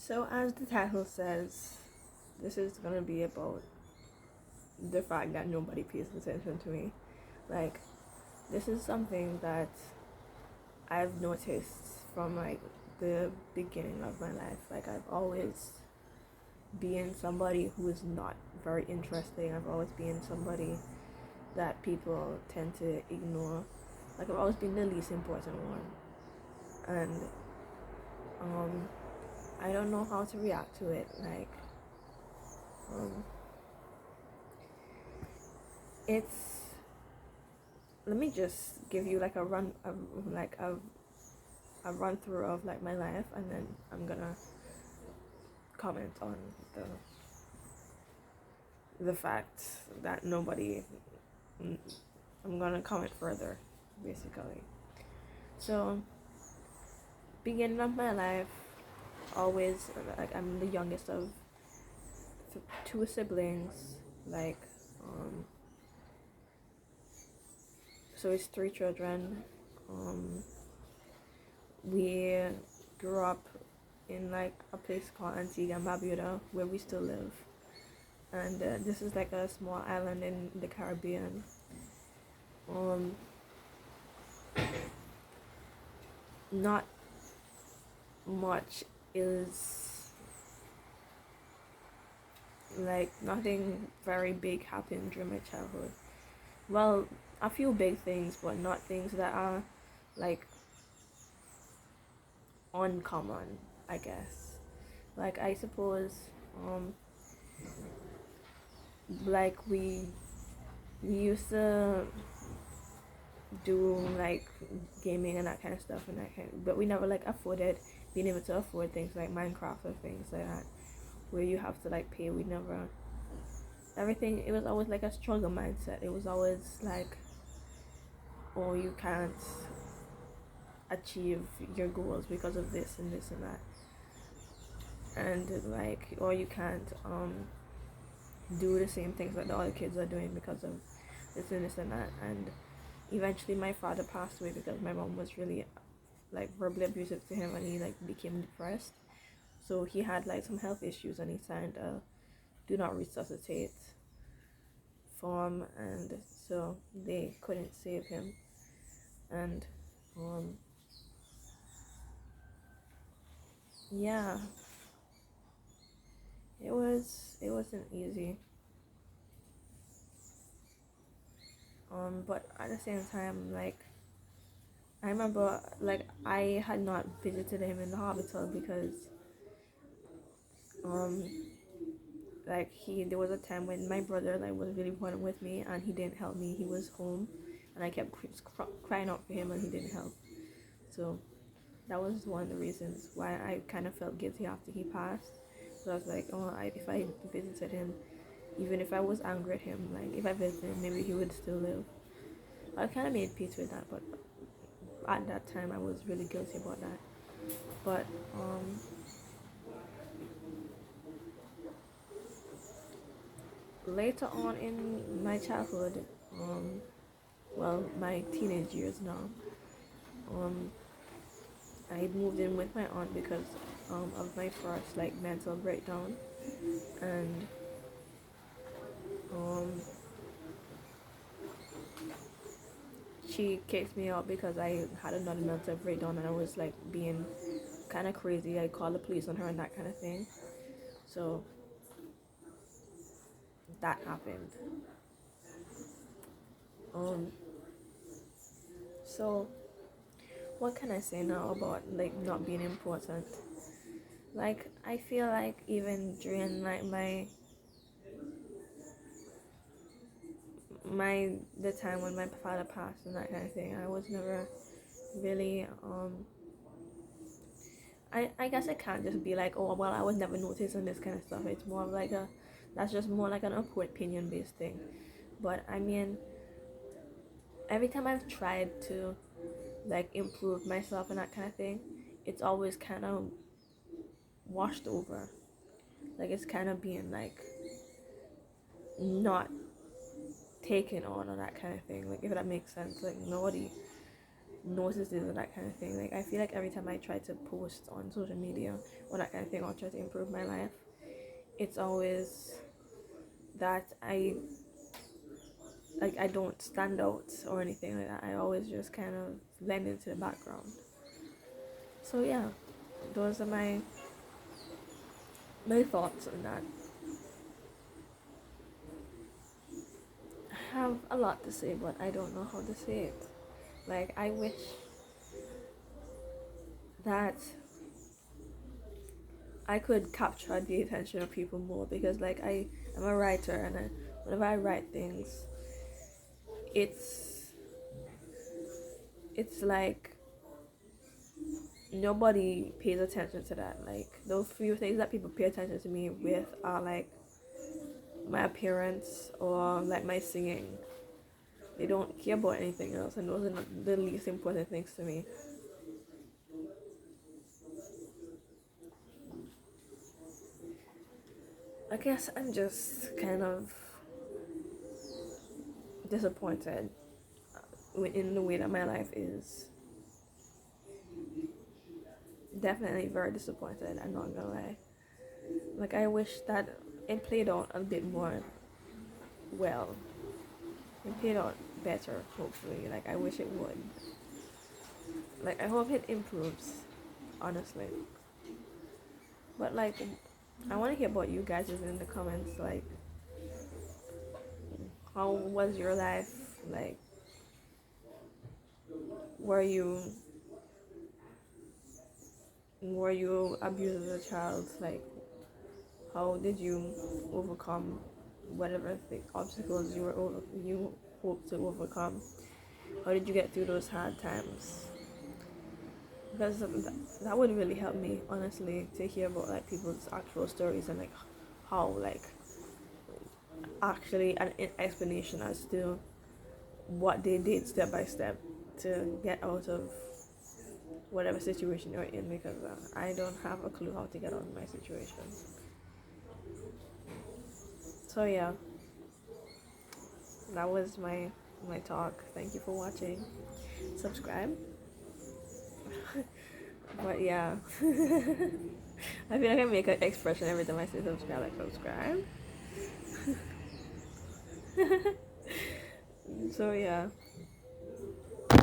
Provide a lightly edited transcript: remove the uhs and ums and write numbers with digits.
So, as the title says, this is gonna be about the fact that nobody pays attention to me. Like, this is something that I've noticed from like the beginning of my life. Like, I've always been somebody who is not very interesting. I've always been somebody that people tend to ignore. Like, I've always been the least important one, and um, I don't know how to react to it. Like, um, it's let me just give you like a run through of like my life, and then I'm gonna comment on the fact that nobody. I'm gonna comment further, basically. So, beginning of my life, always like I'm the youngest of two siblings. Like, um, so it's three children. Um, we grew up in like a place called Antigua and Barbuda where we still live, and this is like a small island in the Caribbean. Um, not much is like nothing very big happened during my childhood. Well, a few big things, but not things that are like uncommon, I guess. Like I suppose, um, like we used to do like gaming and that kind of stuff and that kind of, but we never like afforded being able to afford things like Minecraft or things like that where you have to like pay. We never everything it was always like a struggle mindset. It was always like, oh, you can't achieve your goals because of this and this and that, and like, or you can't do the same things that the other kids are doing because of this and that. And eventually my father passed away because my mom was really like verbally abusive to him, and he like became depressed. So he had like some health issues, and he signed a do not resuscitate form, and so they couldn't save him. And um yeah, it wasn't easy. But at the same time, like I remember like I had not visited him in the hospital because um like he there was a time when my brother like was really important with me, and he didn't help me. He was home, and I kept crying out for him, and he didn't help. So that was one of the reasons why I kind of felt guilty after he passed. So I was like, oh, if I visited him, even if I was angry at him, like if I visited him, maybe he would still live. I kind of made peace with that, but at that time I was really guilty about that. But later on in my childhood, well, my teenage years now, um, I moved in with my aunt because of my first like mental breakdown, and um, she kicked me out because I had another mental breakdown and I was like being kind of crazy. I called the police on her and that kind of thing. So that happened. Um, so what can I say now about like not being important? Like I feel like even during like my the time when my father passed and that kind of thing, I was never really I guess I can't just be like, oh well, I was never noticing this kind of stuff. It's more of like a that's just more like an opinion based thing. But I mean, every time I've tried to like improve myself and that kind of thing, it's always kind of washed over. Like it's kind of being like not taken on or that kind of thing. Like if that makes sense. Like notices and that kind of thing. Like I feel like every time I try to post on social media or that kind of thing, or try to improve my life, it's always that I don't stand out or anything like that. I always just kind of blend into the background. So yeah, those are my thoughts on that. I have a lot to say, but I don't know how to say it. Like I wish that I could capture the attention of people more, because like I am a writer, and whenever I write things, it's it's like nobody pays attention to that. Like those few things that people pay attention to me with are like my appearance or like my singing. They don't care about anything else, and those are not the least important things to me. I guess I'm just kind of disappointed in the way that my life is. Definitely very disappointed, I'm not gonna lie. Like I wish that it played out a bit more well. It played out better, hopefully. Like I wish it would. Like I hope it improves, honestly. But like I wanna hear about you guys in the comments, like how was your life? Like were you were you abused as a child? Like how did you overcome whatever the obstacles you hope to overcome? How did you get through those hard times? Because that would really help me, honestly, to hear about like people's actual stories, and like how like actually an explanation as to what they did step by step to get out of whatever situation you're in, because I don't have a clue how to get out of my situation. So yeah, that was my talk. Thank you for watching. Subscribe. But yeah, I feel like I make an expression every time I say subscribe, like subscribe. So yeah,